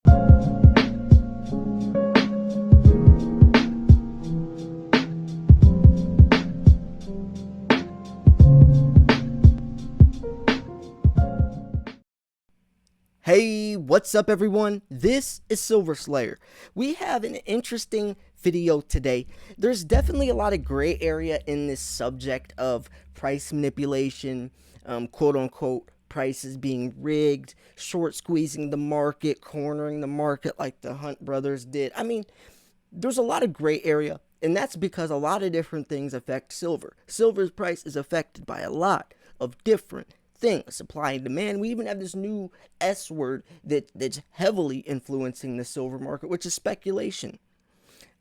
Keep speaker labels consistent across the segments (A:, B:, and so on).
A: Hey, what's up everyone? This is Silver Slayer. We have an interesting video today. There's definitely a lot of gray area in this subject of price manipulation, quote unquote, prices being rigged, short squeezing the market, cornering the market like the Hunt brothers did. I mean, there's a lot of gray area, and that's because a lot of different things affect silver. Silver's price is affected by a lot of different things, supply and demand. We even have this new S word that's heavily influencing the silver market, which is speculation.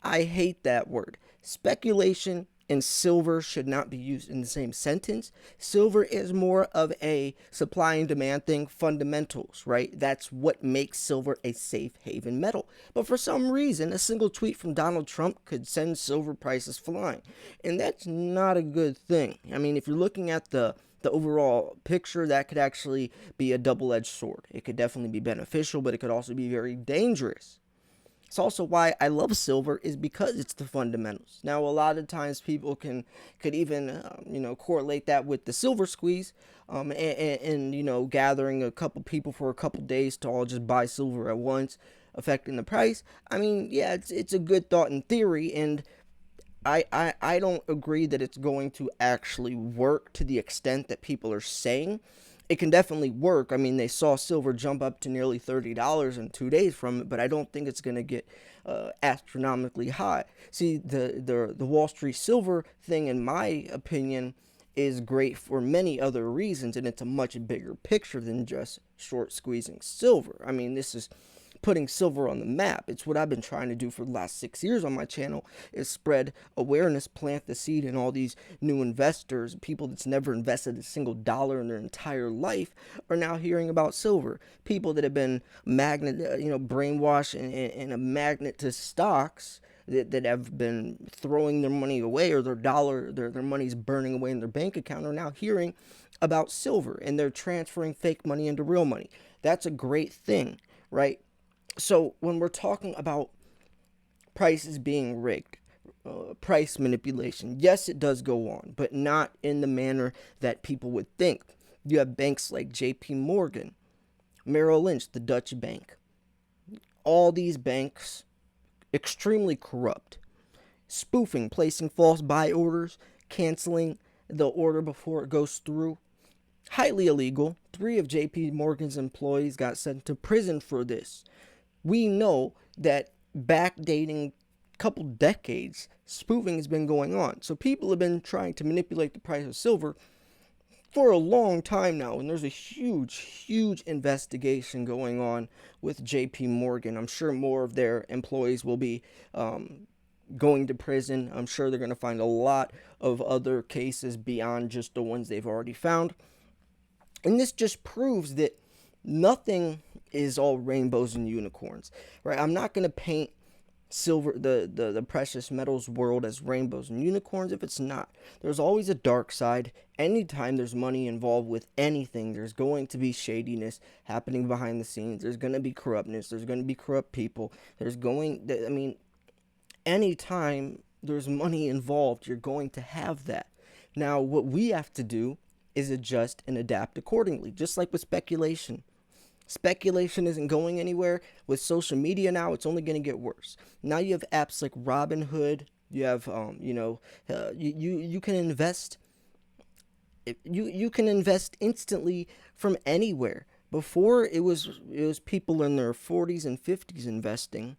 A: I hate that word. Speculation and silver should not be used in the same sentence. Silver is more of a supply and demand thing, fundamentals, right? That's what makes silver a safe haven metal. But for some reason, a single tweet from Donald Trump could send silver prices flying. And that's not a good thing. I mean, if you're looking at the overall picture, that could actually be a double-edged sword. It could definitely be beneficial, but it could also be very dangerous. It's also why I love silver, is because it's the fundamentals. Now, a lot of times people could even correlate that with the silver squeeze, and gathering a couple people for a couple days to all just buy silver at once, affecting the price. I mean, yeah, it's a good thought in theory, and I don't agree that it's going to actually work to the extent that people are saying. It can definitely work. I mean, they saw silver jump up to nearly $30 in 2 days from it, but I don't think it's going to get astronomically high. See, the Wall Street silver thing, in my opinion, is great for many other reasons, and it's a much bigger picture than just short squeezing silver. I mean, this is putting silver on the map. It's what I've been trying to do for the last 6 years on my channel, is spread awareness, plant the seed in all these new investors. People that's never invested a single dollar in their entire life are now hearing about silver. People that have been brainwashed and a magnet to stocks, that have been throwing their money away, or their money's burning away in their bank account, are now hearing about silver, and they're transferring fake money into real money. That's a great thing, right? So when we're talking about prices being rigged, price manipulation, yes, it does go on, but not in the manner that people would think. You have banks like J.P. Morgan, Merrill Lynch, the Dutch bank. All these banks, extremely corrupt, spoofing, placing false buy orders, canceling the order before it goes through. Highly illegal. 3 of J.P. Morgan's employees got sent to prison for this. We know that backdating a couple decades, spoofing has been going on. So people have been trying to manipulate the price of silver for a long time now, and there's a huge investigation going on with JP Morgan. I'm sure more of their employees will be going to prison. I'm sure they're going to find a lot of other cases beyond just the ones they've already found. And this just proves that nothing is all rainbows and unicorns, right? I'm not going to paint silver, the precious metals world, as rainbows and unicorns if it's not. There's always a dark side. Anytime there's money involved with anything, there's going to be shadiness happening behind the scenes. There's going to be corruptness. There's going to be corrupt people. Anytime there's money involved, you're going to have that. Now, what we have to do is adjust and adapt accordingly, just like with speculation. Speculation isn't going anywhere. With social media now, it's only going to get worse. Now you have apps like Robinhood. You have, you can invest. You can invest instantly from anywhere. Before, it was people in their 40s and 50s investing,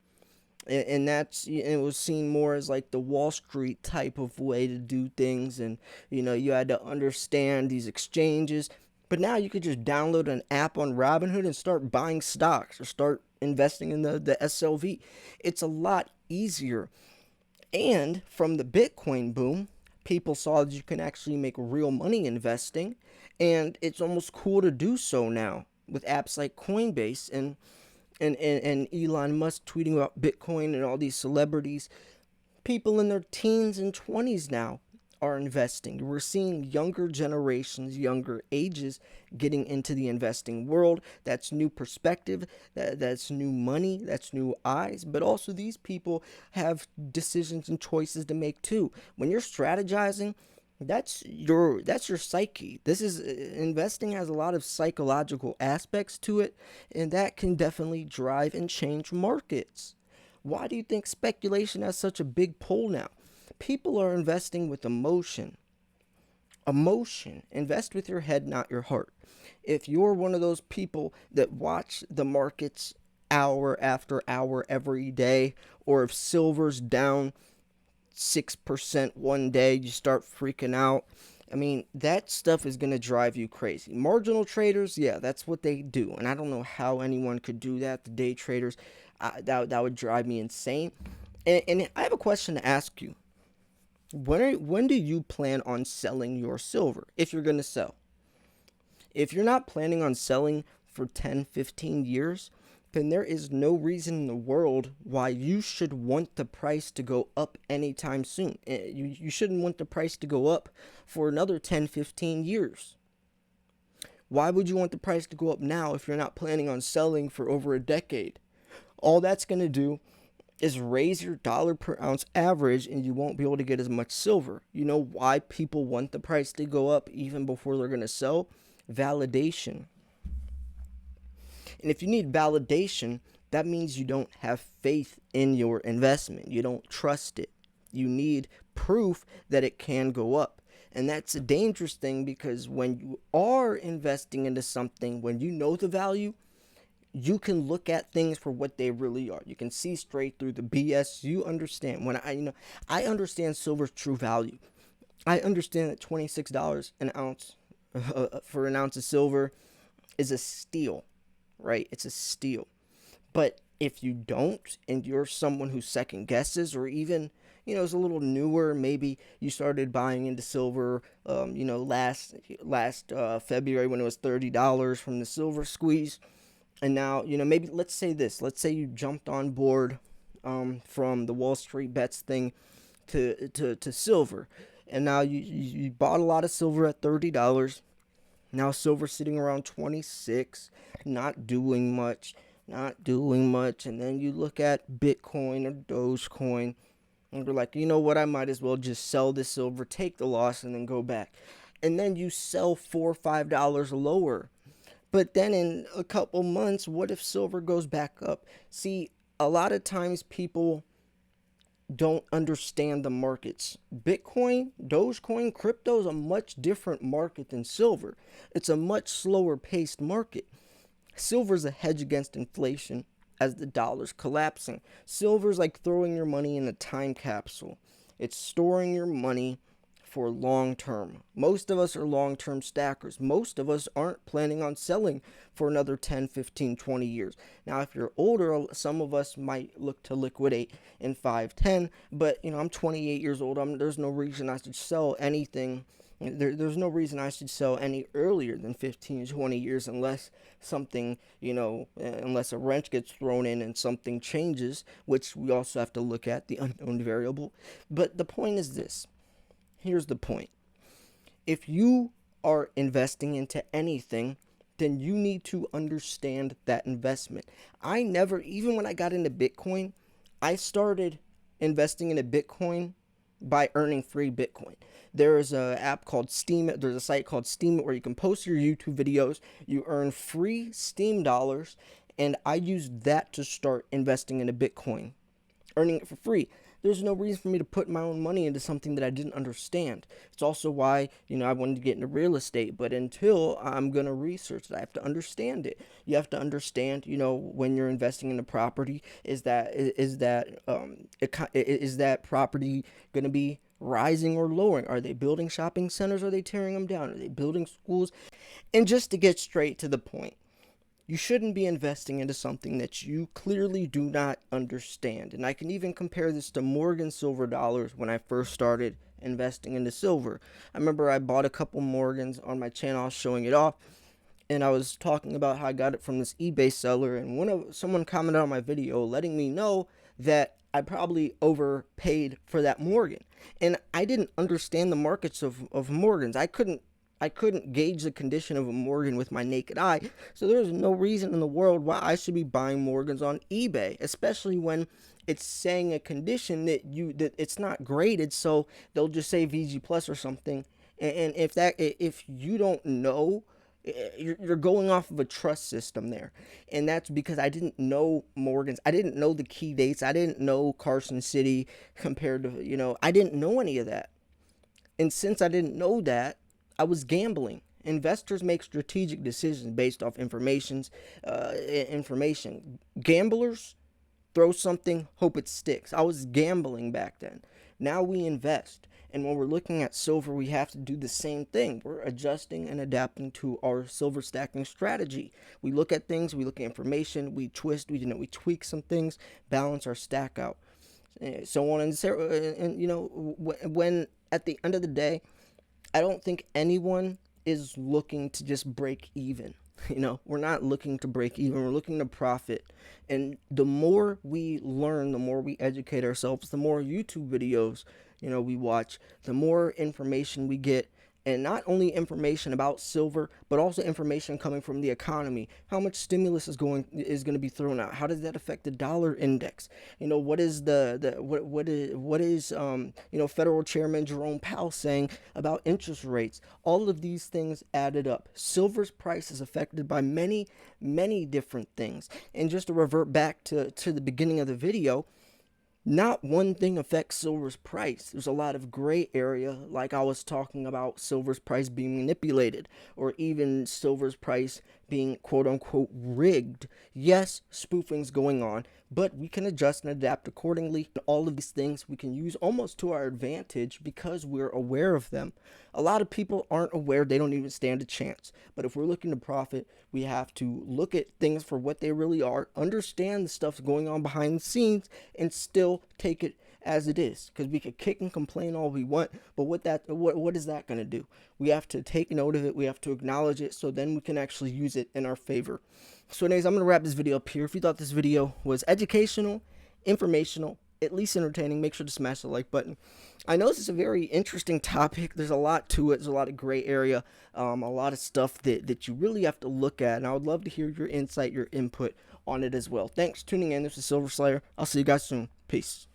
A: and it was seen more as like the Wall Street type of way to do things, and you had to understand these exchanges. But now you could just download an app on Robinhood and start buying stocks or start investing in the SLV. It's a lot easier. And from the Bitcoin boom, people saw that you can actually make real money investing, and it's almost cool to do so now with apps like Coinbase and Elon Musk tweeting about Bitcoin, and all these celebrities. People in their teens and 20s now are investing. We're seeing younger generations, younger ages getting into the investing world. That's new perspective, that's new money, that's new eyes. But also, these people have decisions and choices to make too. When you're strategizing, that's your psyche. This is investing has a lot of psychological aspects to it, and that can definitely drive and change markets. Why do you think speculation has such a big pull now? People are investing with emotion. Emotion. Invest with your head, not your heart. If you're one of those people that watch the markets hour after hour every day, or if silver's down 6% one day, you start freaking out. I mean, that stuff is going to drive you crazy. Marginal traders, yeah, that's what they do. And I don't know how anyone could do that. The day traders, that would drive me insane. And I have a question to ask you. When do you plan on selling your silver, if you're going to sell? If you're not planning on selling for 10, 15 years, then there is no reason in the world why you should want the price to go up anytime soon. You shouldn't want the price to go up for another 10, 15 years. Why would you want the price to go up now if you're not planning on selling for over a decade? All that's going to do is raise your dollar per ounce average, and you won't be able to get as much silver. You know why people want the price to go up even before they're going to sell? Validation. And if you need validation, that means you don't have faith in your investment. You don't trust it. You need proof that it can go up. And that's a dangerous thing, because when you are investing into something, when you know the value, you can look at things for what they really are. You can see straight through the BS. You understand. I understand silver's true value. I understand that $26 an ounce for an ounce of silver is a steal, right? It's a steal. But if you don't, and you're someone who second guesses, or even, is a little newer, maybe you started buying into silver, last February when it was $30 from the silver squeeze. And now, maybe let's say you jumped on board from the Wall Street bets thing to silver. And now you bought a lot of silver at $30. Now silver's sitting around 26, not doing much. And then you look at Bitcoin or Dogecoin, and you're like, you know what, I might as well just sell this silver, take the loss, and then go back. And then you sell $4 or $5 lower. But then in a couple months, what if silver goes back up? See, a lot of times people don't understand the markets. Bitcoin, Dogecoin, crypto is a much different market than silver. It's a much slower paced market. Silver is a hedge against inflation as the dollar's collapsing. Silver is like throwing your money in a time capsule. It's storing your money for long term. Most of us are long term stackers. Most of us aren't planning on selling for another 10, 15, 20 years. Now, if you're older, some of us might look to liquidate in 5, 10, but I'm 28 years old. There's no reason I should sell anything. There's no reason I should sell any earlier than 15, 20 years unless something, unless a wrench gets thrown in and something changes, which we also have to look at, the unknown variable. But the point is this. Here's the point. If you are investing into anything, then you need to understand that investment. Even when I got into Bitcoin, I started investing into Bitcoin by earning free Bitcoin. There's a app called Steam. There's a site called Steam where you can post your YouTube videos. You earn free Steam dollars, and I used that to start investing into Bitcoin, earning it for free. There's no reason for me to put my own money into something that I didn't understand. It's also why, I wanted to get into real estate. But until I'm going to research it, I have to understand it. You have to understand, when you're investing in a property, is that property going to be rising or lowering? Are they building shopping centers? Are they tearing them down? Are they building schools? And just to get straight to the point, you shouldn't be investing into something that you clearly do not understand. And I can even compare this to Morgan silver dollars when I first started investing into silver. I remember I bought a couple Morgans on my channel. I was showing it off. and I was talking about how I got it from this eBay seller, and someone commented on my video letting me know that I probably overpaid for that Morgan. And I didn't understand the markets of Morgans. I couldn't gauge the condition of a Morgan with my naked eye, so there's no reason in the world why I should be buying Morgans on eBay, especially when it's saying a condition that it's not graded, so they'll just say VG plus or something. And if you don't know, you're going off of a trust system there, and that's because I didn't know Morgans. I didn't know the key dates. I didn't know Carson City compared to, I didn't know any of that. And since I didn't know that, I was gambling. Investors make strategic decisions based off information. Gamblers throw something, hope it sticks. I was gambling back then. Now we invest. And when we're looking at silver, we have to do the same thing. We're adjusting and adapting to our silver stacking strategy. We look at things, we look at information, we twist, we tweak some things, balance our stack out, so on and so. And when at the end of the day, I don't think anyone is looking to just break even. We're not looking to break even. We're looking to profit. And the more we learn, the more we educate ourselves, the more YouTube videos, we watch, the more information we get. And not only information about silver, but also information coming from the economy. How much stimulus is going to be thrown out? How does that affect the dollar index? What is Federal Chairman Jerome Powell saying about interest rates? All of these things added up. Silver's price is affected by many, many different things. And just to revert back to the beginning of the video, not one thing affects silver's price. There's a lot of gray area, like I was talking about silver's price being manipulated, or even silver's price being quote unquote rigged. Yes, spoofing's going on, but we can adjust and adapt accordingly. All of these things we can use almost to our advantage because we're aware of them. A lot of people aren't aware, they don't even stand a chance. But if we're looking to profit, we have to look at things for what they really are, understand the stuff's going on behind the scenes, and still take it as it is. Because we could kick and complain all we want, but what is that going to do? We have to take note of it, we have to acknowledge it, so then we can actually use it in our favor. So anyways, I'm going to wrap this video up here. If you thought this video was educational, informational, at least entertaining, make sure to smash the like button. I know this is a very interesting topic. There's a lot to it. There's a lot of gray area, a lot of stuff that you really have to look at, and I would love to hear your insight, your input on it as well. Thanks for tuning in. This is Silver Slayer. I'll see you guys soon. Peace.